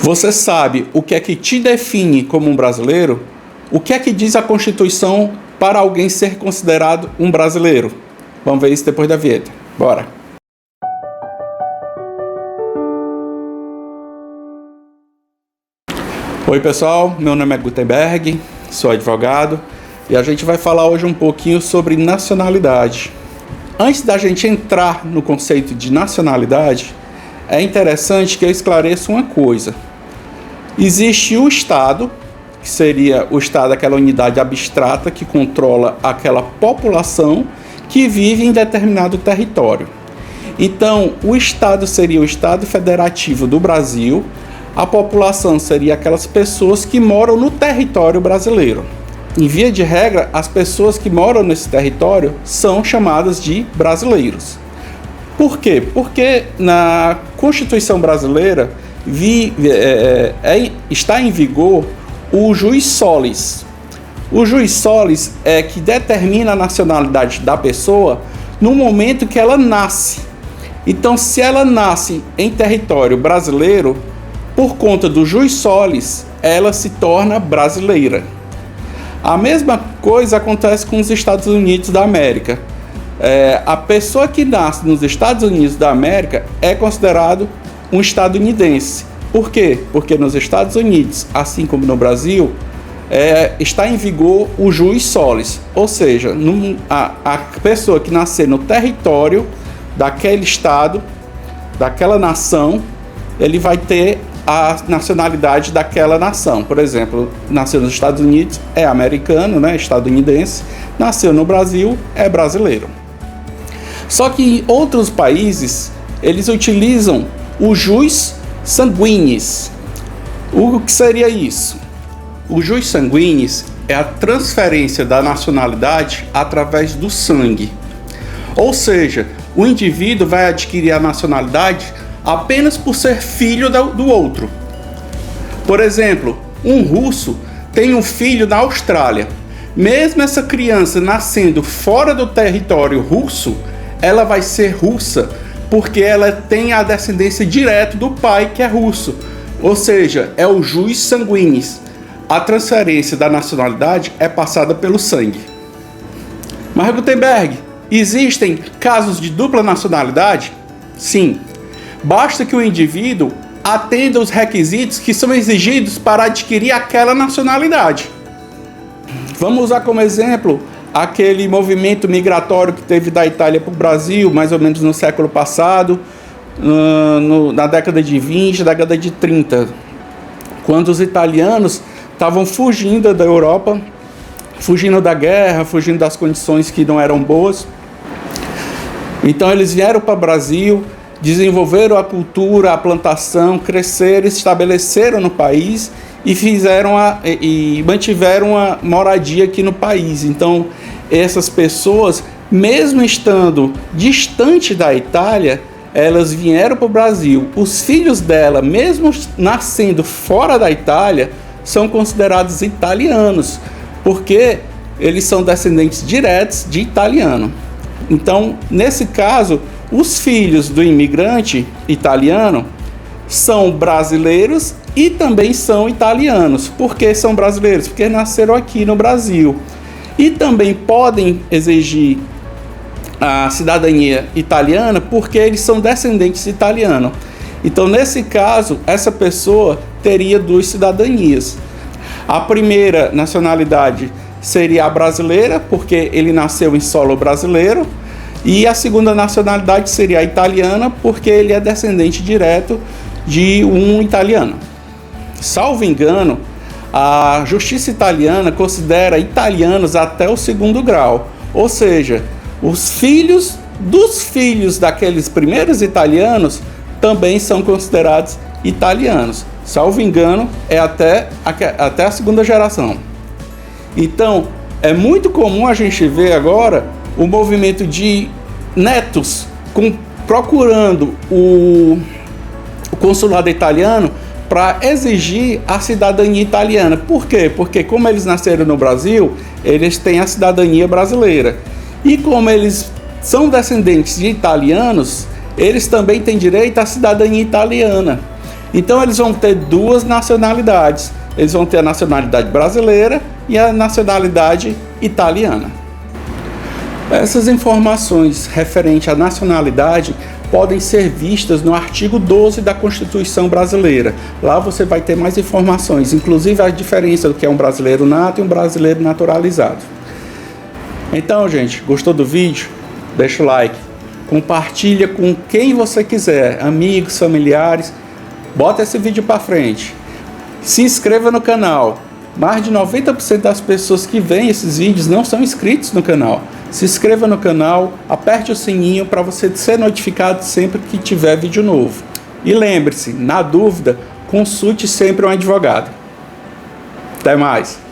Você sabe o que é que te define como um brasileiro? O que é que diz a Constituição para alguém ser considerado um brasileiro? Vamos ver isso depois da vinheta. Bora! Oi pessoal, meu nome é Gutenberg, sou advogado e a gente vai falar hoje um pouquinho sobre nacionalidade. Antes da gente entrar no conceito de nacionalidade, é interessante que eu esclareça uma coisa. Existe o Estado, que seria o Estado, aquela unidade abstrata que controla aquela população que vive em determinado território. Então, o Estado seria o Estado Federativo do Brasil, a população seria aquelas pessoas que moram no território brasileiro. Em via de regra, as pessoas que moram nesse território são chamadas de brasileiros. Por quê? Porque na Constituição brasileira está em vigor o jus solis. O jus solis é que determina a nacionalidade da pessoa no momento que ela nasce. Então, se ela nasce em território brasileiro, por conta do jus solis, ela se torna brasileira. A mesma coisa acontece com os Estados Unidos da América. A pessoa que nasce nos Estados Unidos da América é considerado um estadunidense. Por quê? Porque nos Estados Unidos, assim como no Brasil, está em vigor o jus solis. Ou seja, a pessoa que nascer no território daquele estado, daquela nação, ele vai ter a nacionalidade daquela nação. Por exemplo, nasceu nos Estados Unidos, é americano, né, estadunidense. Nasceu no Brasil, é brasileiro. Só que em outros países, eles utilizam o jus sanguinis. O que seria isso? O jus sanguinis é a transferência da nacionalidade através do sangue. Ou seja, o indivíduo vai adquirir a nacionalidade apenas por ser filho do outro. Por exemplo, um russo tem um filho na Austrália. Mesmo essa criança nascendo fora do território russo, ela vai ser russa porque ela tem a descendência direta do pai, que é russo. Ou seja, é o jus sanguinis. A transferência da nacionalidade é passada pelo sangue. Mas, Gutenberg, existem casos de dupla nacionalidade? Sim. Basta que o indivíduo atenda os requisitos que são exigidos para adquirir aquela nacionalidade. Vamos usar como exemplo aquele movimento migratório que teve da Itália para o Brasil, mais ou menos no século passado, na década de 20, década de 30, quando os italianos estavam fugindo da Europa, fugindo da guerra, fugindo das condições que não eram boas. Então eles vieram para o Brasil, desenvolveram a cultura, a plantação, cresceram, estabeleceram no país e mantiveram a moradia aqui no país. Então, essas pessoas, mesmo estando distante da Itália, elas vieram para o Brasil. Os filhos dela, mesmo nascendo fora da Itália, são considerados italianos, porque eles são descendentes diretos de italiano. Então, nesse caso, os filhos do imigrante italiano são brasileiros e também são italianos. Por que são brasileiros? Porque nasceram aqui no Brasil. E também podem exigir a cidadania italiana porque eles são descendentes de italiano. Então, nesse caso, essa pessoa teria duas cidadanias. A primeira nacionalidade seria a brasileira, porque ele nasceu em solo brasileiro. E a segunda nacionalidade seria a italiana, porque ele é descendente direto de um italiano. Salvo engano, a justiça italiana considera italianos até o 2º grau. Ou seja, os filhos dos filhos daqueles primeiros italianos também são considerados italianos. Salvo engano, é até a 2ª geração. Então, é muito comum a gente ver agora o movimento de netos procurando o consulado italiano para exigir a cidadania italiana. Por quê? Porque como eles nasceram no Brasil, eles têm a cidadania brasileira. E como eles são descendentes de italianos, eles também têm direito à cidadania italiana. Então eles vão ter duas nacionalidades. Eles vão ter a nacionalidade brasileira e a nacionalidade italiana. Essas informações referentes à nacionalidade podem ser vistas no artigo 12 da Constituição Brasileira. Lá você vai ter mais informações, inclusive a diferença do que é um brasileiro nato e um brasileiro naturalizado. Então, gente, gostou do vídeo? Deixa o like, compartilha com quem você quiser, amigos, familiares, bota esse vídeo para frente. Se inscreva no canal. Mais de 90% das pessoas que veem esses vídeos não são inscritos no canal. Se inscreva no canal, aperte o sininho para você ser notificado sempre que tiver vídeo novo. E lembre-se, na dúvida, consulte sempre um advogado. Até mais!